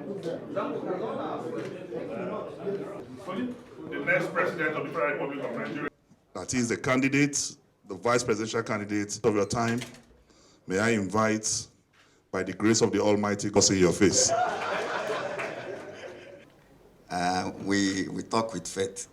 The next president of the Federal Republic of Nigeria. That is the candidate, the vice presidential candidate of your time. May I invite, by the grace of the Almighty, God see your face. We talk with faith.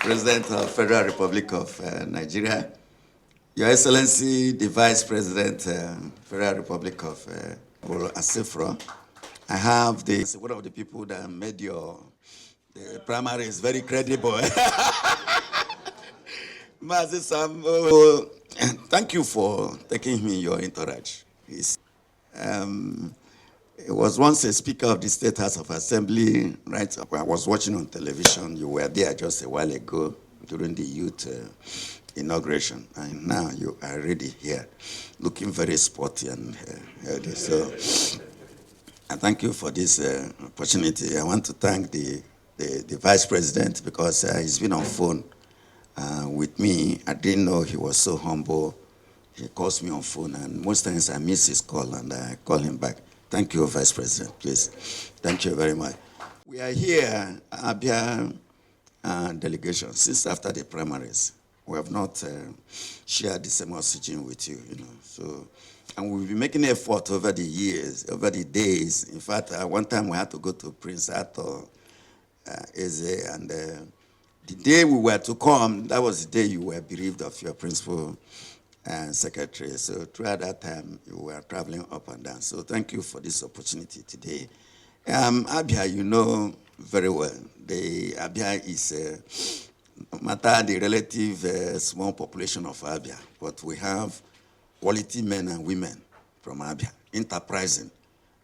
President of Federal Republic of Nigeria, Your Excellency, the Vice President, Federal Republic of Asifra, I have one of the people that made your primaries very credible. Mazi Sam, thank you for taking me your entourage. He was once a Speaker of the State House of Assembly, right? I was watching on television. You were there just a while ago during the youth inauguration, and now you are already here, looking very sporty and healthy. So I thank you for this opportunity. I want to thank the Vice President because he's been on phone with me. I didn't know he was so humble. He calls me on phone, and most times I miss his call, and I call him back. Thank you, Vice President, please. Thank you very much. We are here, Abia delegation, since after the primaries. We have not shared the same oxygen with you, So, and we'll be making an effort over the years, over the days. In fact, one time we had to go to Prince Arthur, Eze, and the day we were to come, that was the day you were bereaved of your principal secretary. So throughout that time, you were traveling up and down. So thank you for this opportunity today. Abia, you know very well. Abia is, no matter the relative small population of Abia, but we have quality men and women from Abia, enterprising.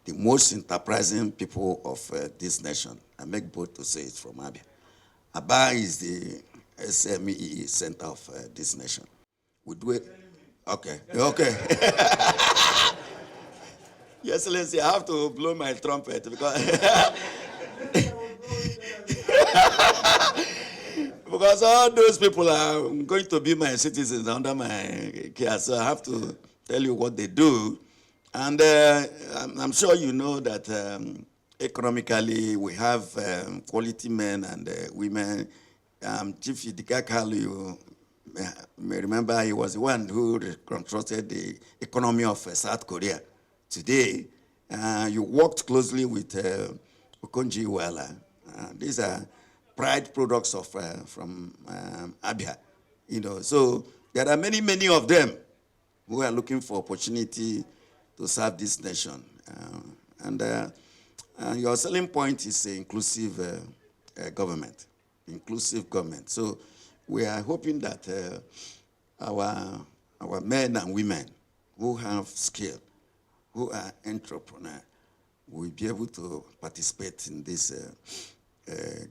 The most enterprising people of this nation, I make bold to say it's from Abia. Abia is the SME center of this nation. We do it. Okay. Your Excellency, I have to blow my trumpet because all those people are going to be my citizens under my care, so I have to tell you what they do. And I'm sure you know that economically we have quality men and women. Chief Idikakalu, you may remember, he was the one who reconstructed the economy of South Korea. Today, you worked closely with Ikonne. These are pride products of from Abia. So there are many of them who are looking for opportunity to serve this nation. And your selling point is inclusive government, inclusive government. So we are hoping that our men and women who have skill, who are entrepreneurs, will be able to participate in this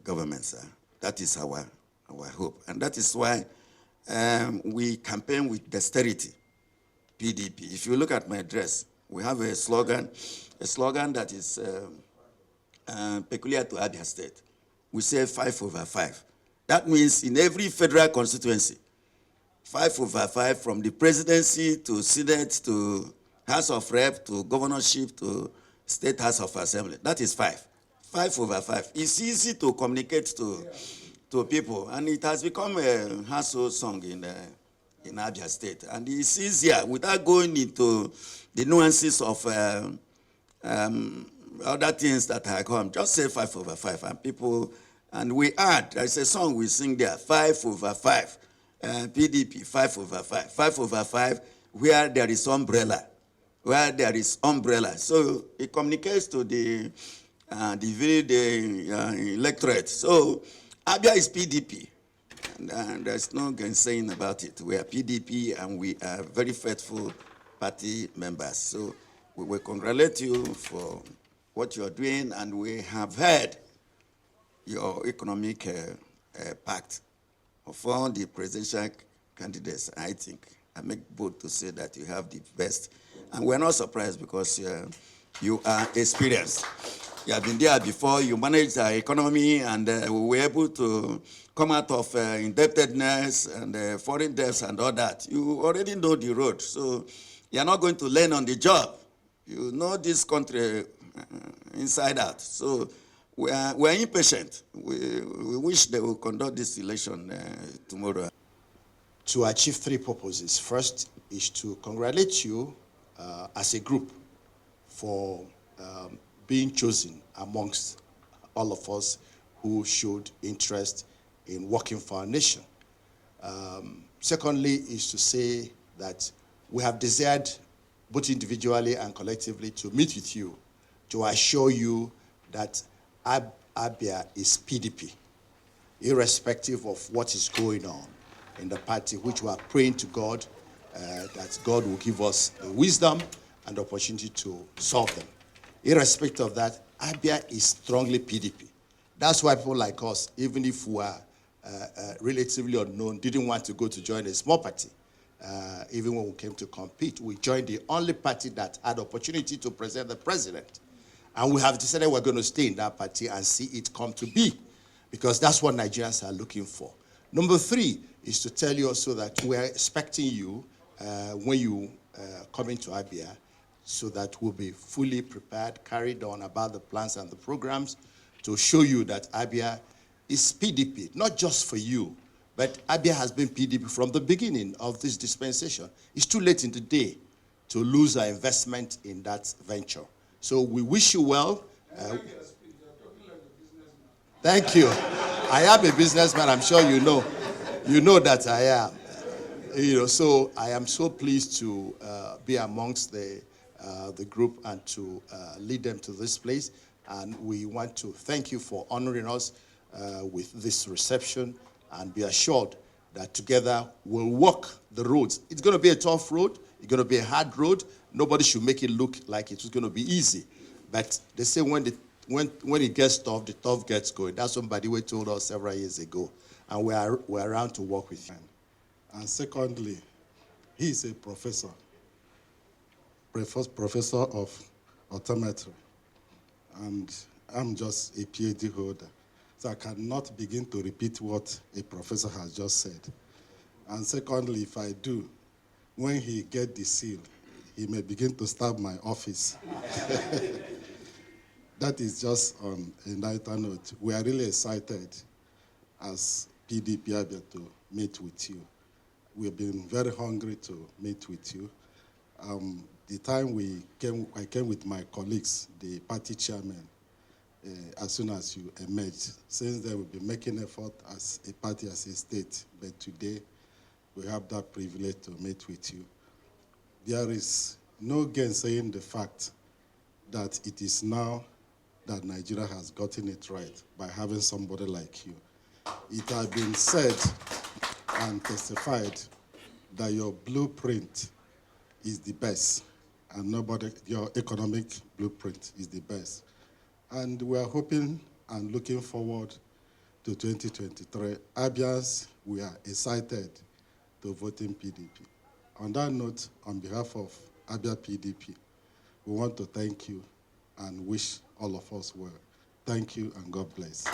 government. That is our hope. And that is why we campaign with dexterity, PDP. If you look at my dress, we have a slogan that is peculiar to Abia State. We say 5/5. That means in every federal constituency, 5/5 from the presidency to Senate to House of Rep to governorship to State House of Assembly. That is 5. 5/5. It's easy to communicate to people, and it has become a household song in Abia State. And it's easier without going into the nuances of other things that I come. Just say 5/5, and people. And we add, there's a song we sing there, 5/5, PDP, 5/5. 5/5, where there is umbrella. So it communicates to the electorate. So Abia is PDP. And there's no gainsaying about it. We are PDP, and we are very faithful party members. So we will congratulate you for what you're doing, and we have heard your economic pact of all the presidential candidates. I think I make bold to say that you have the best. And we're not surprised because you are experienced. You have been there before, you managed our economy, and we were able to come out of indebtedness and foreign debts and all that. You already know the road, so you're not going to learn on the job. You know this country inside out. So we are impatient. We wish they will conduct this election tomorrow. To achieve three purposes. First is to congratulate you as a group for being chosen amongst all of us who showed interest in working for our nation. Secondly is to say that we have desired, both individually and collectively, to meet with you to assure you that Abia is PDP, irrespective of what is going on in the party, which we are praying to God that God will give us the wisdom and the opportunity to solve them. Irrespective of that, Abia is strongly PDP. That's why people like us, even if we are relatively unknown, didn't want to go to join a small party. Even when we came to compete, we joined the only party that had opportunity to present the president. And we have decided we're going to stay in that party and see it come to be, because that's what Nigerians are looking for. Number three is to tell you also that we're expecting you when you come into Abia, so that we'll be fully prepared, carried on about the plans and the programs to show you that Abia is PDP, not just for you, but Abia has been PDP from the beginning of this dispensation. It's too late in the day to lose our investment in that venture. So we wish you well. Thank you. I am a businessman, I'm sure you know. You know that I am. So I am so pleased to be amongst the group and to lead them to this place. And we want to thank you for honoring us with this reception, and be assured that together we'll walk the roads. It's going to be a tough road. It's going to be a hard road. Nobody should make it look like it's going to be easy. But they say when it gets tough, the tough gets going. That's what Badiwe told us several years ago. And we're around to work with you. And secondly, he's a professor of optometry. And I'm just a PhD holder. So I cannot begin to repeat what a professor has just said. And secondly, if I do, when he gets the seal, he may begin to stab my office. That is just on a lighter note. We are really excited as PDP Abia to meet with you. We've been very hungry to meet with you. The time I came with my colleagues, the party chairman, as soon as you emerged. Since then, we've been making effort as a party, as a state, but today we have that privilege to meet with you. There is no gainsaying the fact that it is now that Nigeria has gotten it right by having somebody like you. It has been said and testified that your blueprint is the best, and your economic blueprint is the best. And we are hoping and looking forward to 2023. Abians, we are excited to vote in PDP. On that note, on behalf of Abia PDP, we want to thank you and wish all of us well. Thank you and God bless.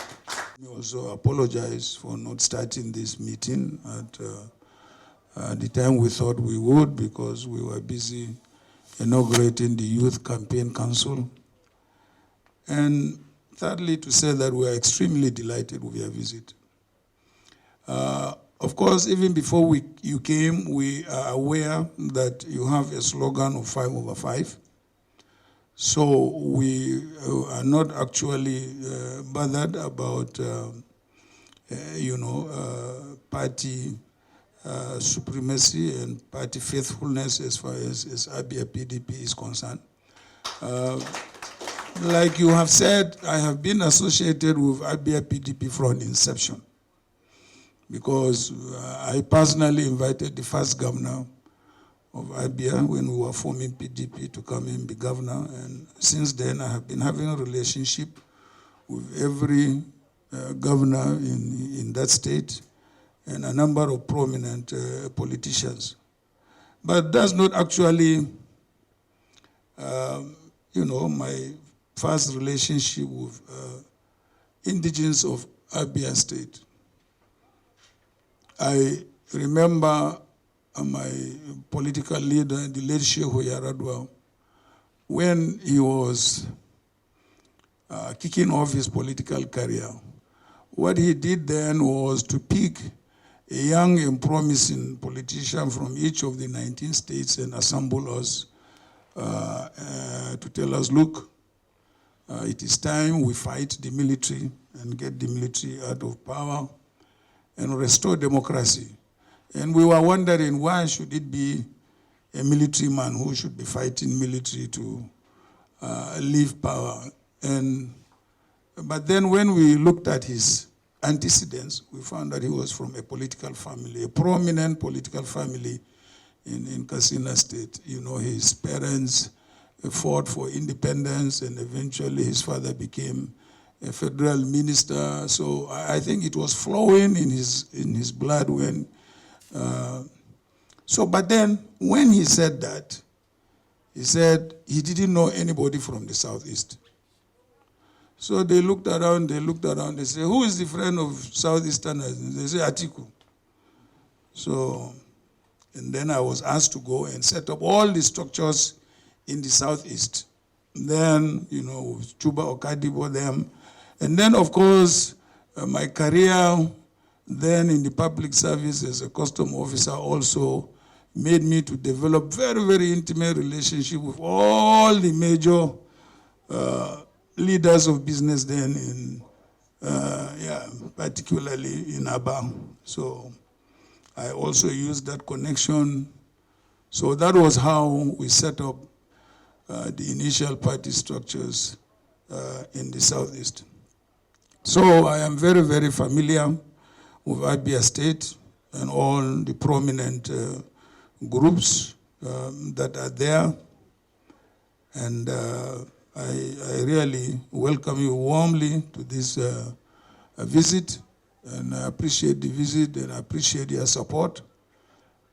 We also apologize for not starting this meeting at the time we thought we would, because we were busy inaugurating the Youth Campaign Council. And thirdly, to say that we are extremely delighted with your visit. Of course, even before you came, we are aware that you have a slogan of 5/5. So we are not actually bothered about, party supremacy and party faithfulness as far as Abia PDP is concerned. Like you have said, I have been associated with Abia PDP from inception, because I personally invited the first governor of Abia when we were forming PDP to come and be governor. And since then, I have been having a relationship with every governor in that state and a number of prominent politicians. But that's not actually, my first relationship with indigenes of Abia State. I remember my political leader, the late Sheikh Yaradua, when he was kicking off his political career. What he did then was to pick a young and promising politician from each of the 19 states and assemble us to tell us, look, it is time we fight the military and get the military out of power and restore democracy. And we were wondering, why should it be a military man who should be fighting military to leave power? But then when we looked at his antecedents, we found that he was from a political family, a prominent political family in Katsina State. You know, his parents fought for independence, and eventually his father became a federal minister. So I think it was flowing in his blood when. But then when he said that, he said he didn't know anybody from the Southeast. So they looked around, they said, who is the friend of Southeasterners? And they said, Atiku. So, and then I was asked to go and set up all the structures in the Southeast. Then, you know, Chuba Okadibo, them. And then, of course, my career then in the public service as a custom officer also made me to develop very, very intimate relationship with all the major leaders of business then in, particularly in Aba. So I also used that connection. So that was how we set up the initial party structures in the Southeast. So I am very, very familiar with Abia State and all the prominent groups that are there. And I really welcome you warmly to this visit, and I appreciate the visit and I appreciate your support.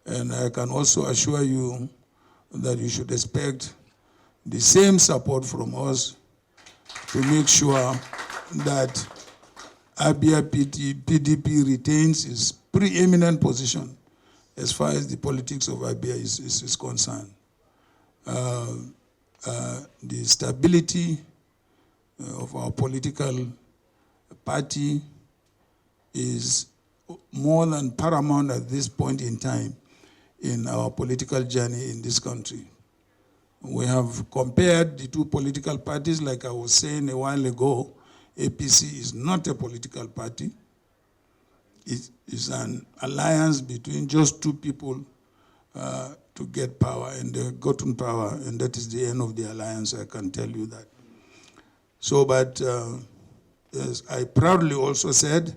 And I can also assure you that you should expect the same support from us to make sure that Abia PDP retains its preeminent position as far as the politics of Abia is concerned. The stability of our political party is more than paramount at this point in time in our political journey in this country. We have compared the two political parties, like I was saying a while ago. APC is not a political party. It is an alliance between just two people to get power, and they've gotten power, and that is the end of the alliance, I can tell you that. So, but as I proudly also said,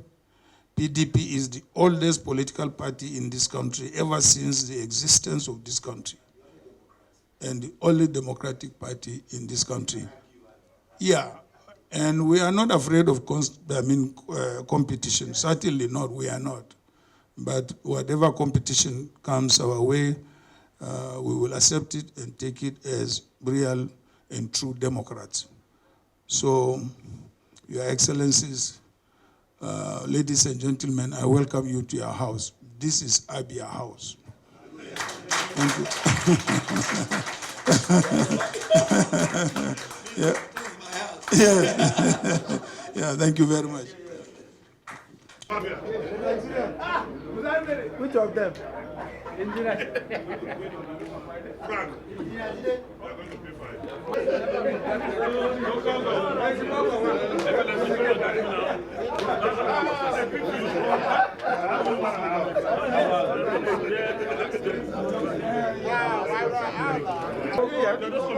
PDP is the oldest political party in this country ever since the existence of this country, and the only democratic party in this country. Yeah, and we are not afraid of competition. Certainly not, we are not. But whatever competition comes our way, we will accept it and take it as real and true Democrats. So, Your Excellencies, ladies and gentlemen, I welcome you to your house. This is Abia House. Thank you. Yeah. Yeah, thank you very much. Which of them? Frank, we are going to pay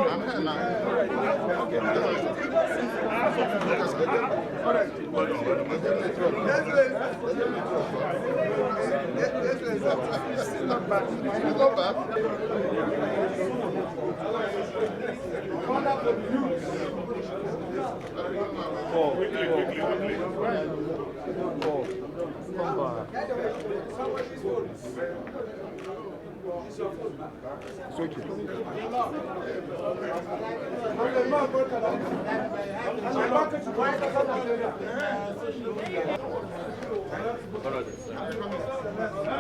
for